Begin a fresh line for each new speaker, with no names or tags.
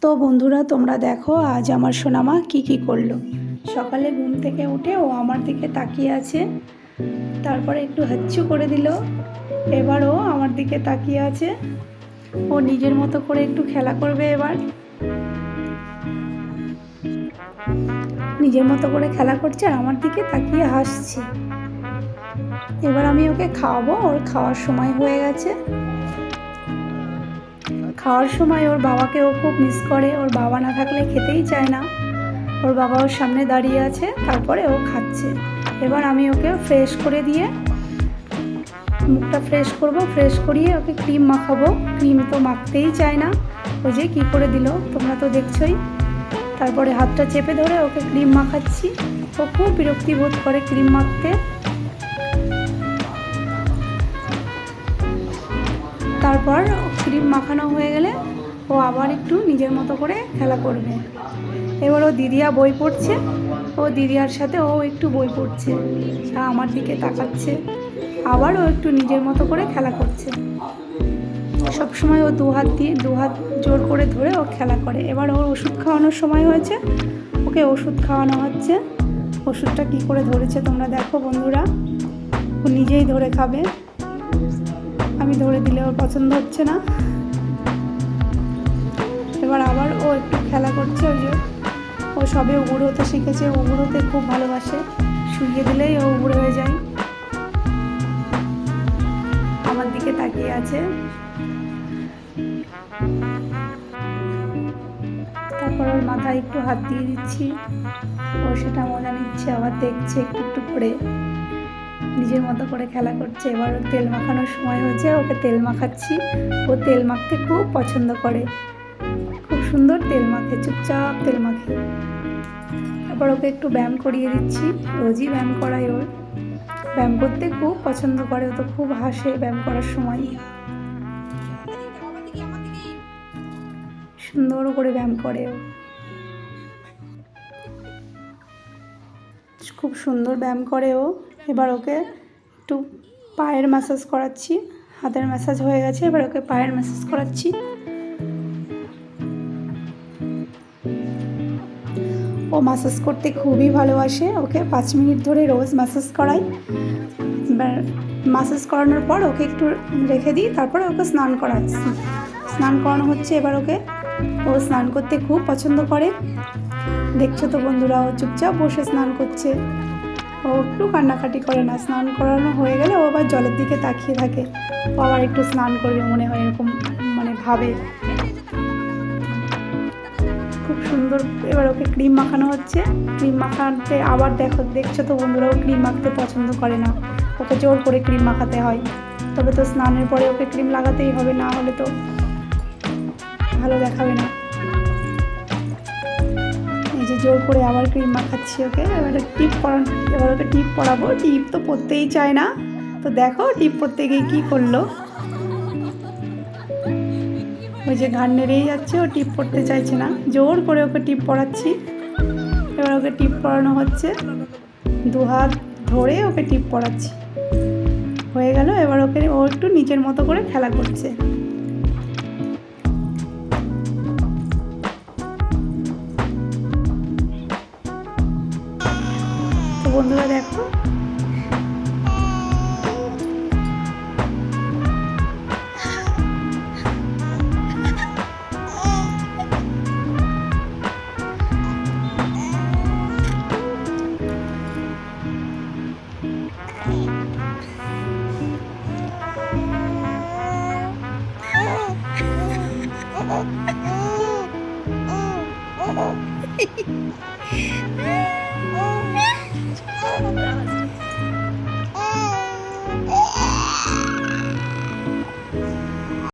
তো বন্ধুরা, তোমরা দেখো আজ আমার সোনামা কি করলো। সকালে ঘুম থেকে উঠে ও আমার দিকে তাকিয়ে আছে, তারপরে একটু হাচ্চু করে দিল। এবার ও আমার দিকে তাকিয়ে আছে, ও নিজের মতো করে একটু খেলা করবে। এবার নিজের মতো করে খেলা করছে আর আমার দিকে তাকিয়ে হাসছে। এবার আমি ওকে খাওয়াবো, ওর খাওয়ার সময় হয়ে গেছে। খাওয়ার সময় ওর বাবাকে ও খুব মিস করে, ওর বাবা না থাকলে খেতেই চায় না। ওর বাবা ওর সামনে দাঁড়িয়ে আছে, তারপরে ও খাচ্ছে। এবার আমি ওকে ফ্রেশ করে দিয়ে মুখটা ফ্রেশ করব, ফ্রেশ করিয়ে ওকে ক্রিম মাখাবো। ক্রিম তো মাখতেই চায় না, ওই যে কী করে দিল, তোমরা তো দেখছোই। তারপরে হাতটা চেপে ধরে ওকে ক্রিম মাখাচ্ছি। ও খুব বিরক্তি বোধ করে ক্রিম মাখতে। তারপর ক্রিম মাখানো হয়ে গেলে ও আবার একটু নিজের মতো করে খেলা করবে। এবার ও দিদিয়া বই পড়ছে, ও দিদিয়ার সাথে ও একটু বই পড়ছে, আমার দিকে তাকাচ্ছে। আবার ও একটু নিজের মতো করে খেলা করছে। সবসময় ও দু হাত জোর করে ধরে ও খেলা করে। এবার ওর ওষুধ খাওয়ানোর সময় হয়েছে, ওকে ওষুধ খাওয়ানো হচ্ছে। ওষুধটা কি করে ধরেছে তোমরা দেখো বন্ধুরা, ও নিজেই ধরে খাবে, আমি ধরে দিলে ওর পছন্দ হচ্ছে না। এবার আবার ও একটু খেলা করছে। ওই যে ও সবে উবুড় হতে শিখেছে, উবুড় হতে খুব ভালোবাসে, শুইয়ে দিলেই ও উবুড় হয়ে যায়। আমার দিকে তাকিয়ে আছে। তারপর ওর মাথায় একটু হাত দিয়ে দিচ্ছি, ও সেটা মজা নিচ্ছে, আবার দেখছে একটু একটু করে, নিজের মতো করে খেলা করছে। এবার ওর তেল মাখানোর সময় হয়েছে, ওকে তেল মাখাচ্ছি। ও তেল মাখতে খুব পছন্দ করে, খুব সুন্দর তেল মাখে, চুপচাপ তেল মাখে। তারপর ওকে একটু ব্যায়াম করিয়ে দিচ্ছি, রোজই ব্যায়াম করাই ওর। ব্যায়াম করতে খুব পছন্দ করে, ও তো খুব হাসে ব্যায়াম করার সময়। সুন্দর করে ব্যায়াম করে ও, খুব সুন্দর ব্যায়াম করে ও। এবার ওকে একটু পায়ের ম্যাসাজ করাচ্ছি, হাতের ম্যাসাজ হয়ে গেছে, এবার ওকে পায়ের ম্যাসাজ করাচ্ছি। ও ম্যাসাজ করতে খুবই ভালোবাসে, ওকে 5 মিনিট ধরে রোজ ম্যাসাজ করাই। ম্যাসাজ করানোর পর ওকে একটু রেখে দিই, তারপরে ওকে স্নান করাচ্ছি। স্নান করানো হচ্ছে এবার ওকে। ও স্নান করতে খুব পছন্দ করে, দেখছো তো বন্ধুরা, ও চুপচাপ বসে স্নান করছে, ও একটু কান্নাকাটি করে না। স্নান করানো হয়ে গেলে ও আবার জলের দিকে তাকিয়ে থাকে, ও আবার একটু স্নান করবে মনে হয়, এরকম মানে ভাবে। খুব সুন্দর। এবার ওকে ক্রিম মাখানো হচ্ছে, ক্রিম মাখাতে আবার দেখছো তো বন্ধুরা, ও ক্রিম মাখতে পছন্দ করে না, ওকে জোর করে ক্রিম মাখাতে হয়। তবে তো স্নানের পরে ওকে ক্রিম লাগাতেই হবে, না হলে তো ভালো দেখাবে না। এই যে জোর করে আবার ক্রিম মাখাচ্ছি ওকে। এবার ওকে টিপ পরাবো। টিপ তো পরতেই চায় না, তো দেখো টিপ পরতে গিয়ে কী করলো, ওই যে ঘাড় নেড়েই যাচ্ছে, ও টিপ পরতে চাইছে না। জোর করে ওকে টিপ পরাচ্ছি। এবার ওকে টিপ পরানো হচ্ছে, 2 হাত ধরে ওকে টিপ পরাচ্ছি। হয়ে গেল। এবার ওকে ও একটু নিজের মতো করে খেলা করছে। তো বন্ধুরা দেখো,